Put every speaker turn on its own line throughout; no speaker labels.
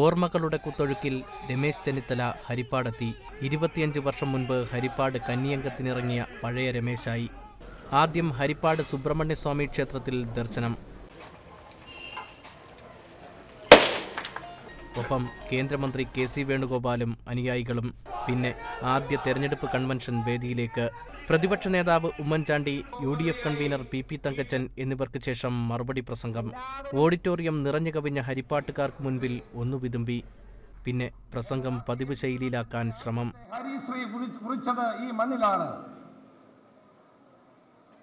ഓർമ്മകളുടെ കുത്തൊഴുക്കിൽ രമേശ് ചെന്നിത്തല ഹരിപ്പാടെത്തി. 25 വർഷം മുൻപ് ഹരിപ്പാട് കന്നിയങ്കത്തിനിറങ്ങിയ പഴയ രമേശായി. ആദ്യം ഹരിപ്പാട് സുബ്രഹ്മണ്യസ്വാമി ക്ഷേത്രത്തിൽ ദർശനം. ഒപ്പം കേന്ദ്രമന്ത്രി KC വേണുഗോപാലും അനുയായികളും. പിന്നെ ആദ്യ തെരഞ്ഞെടുപ്പ് കൺവെൻഷൻ വേദിയിലേക്ക്. പ്രതിപക്ഷ നേതാവ് Oommen Chandy, UDF convener PP Thankachan എന്നിവർക്ക് ശേഷം മറുപടി പ്രസംഗം. ഓഡിറ്റോറിയം നിറഞ്ഞു കവിഞ്ഞ ഹരിപ്പാട്ടുകാർക്ക് മുൻപിൽ ഒന്നു വിതുമ്പി. പിന്നെ പ്രസംഗം പതിവ് ശൈലിയിലാക്കാൻ ശ്രമം.
ഈ മണ്ണിലാണ്.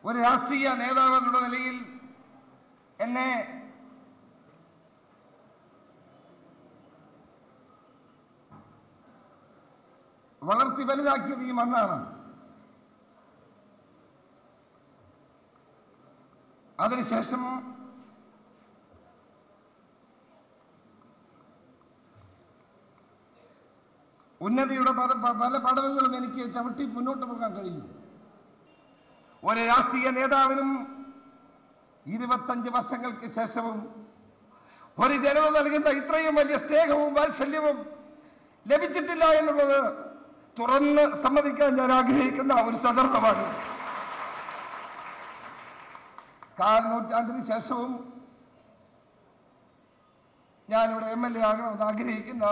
ഒരു രാഷ്ട്രീയ നേതാവെന്നുള്ള നിലയിൽ എന്നെ വളർത്തി വലുതാക്കിയത് ഈ മണ്ണാണ്. അതിനുശേഷം ഉന്നതിയുടെ പല പടവുകളും എനിക്ക് ചവിട്ടി മുന്നോട്ട് പോകാൻ കഴിയും. ഒരു രാഷ്ട്രീയ നേതാവിനും 25 വർഷങ്ങൾക്ക് ശേഷവും ഒരു ജനത നൽകുന്ന ഇത്രയും വലിയ സ്നേഹവും വാത്സല്യവും ലഭിച്ചിട്ടില്ല എന്നുള്ളത് തുറന്ന് സമ്മതിക്കാൻ ഞാൻ ആഗ്രഹിക്കുന്ന ഒരു സന്ദർഭമാണ്. 4 നൂറ്റാണ്ടിന് ശേഷവും ഞാനിവിടെ MLA ആകണമെന്ന് ആഗ്രഹിക്കുന്ന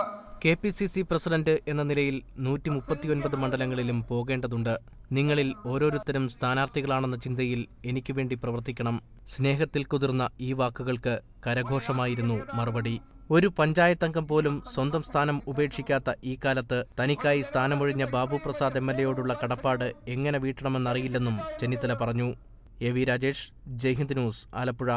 KPCC പ്രസിഡന്റ് എന്ന നിലയിൽ 139 മണ്ഡലങ്ങളിലും പോകേണ്ടതുണ്ട്. നിങ്ങളിൽ ഓരോരുത്തരും സ്ഥാനാർത്ഥികളാണെന്ന ചിന്തയിൽ എനിക്ക് വേണ്ടി പ്രവർത്തിക്കണം. സ്നേഹത്തിൽ കുതിർന്ന ഈ വാക്കുകൾക്ക് കരഘോഷമായിരുന്നു മറുപടി. ഒരു പഞ്ചായത്തംഗം പോലും സ്വന്തം സ്ഥാനം ഉപേക്ഷിക്കാത്ത ഈ കാലത്ത് തനിക്കായി സ്ഥാനമൊഴിഞ്ഞ ബാബു പ്രസാദ് MLAയോടുള്ള കടപ്പാട് എങ്ങനെ വീട്ടണമെന്നറിയില്ലെന്നും ചെന്നിത്തല പറഞ്ഞു. AV Rajesh, Jaihind news, Alappuzha.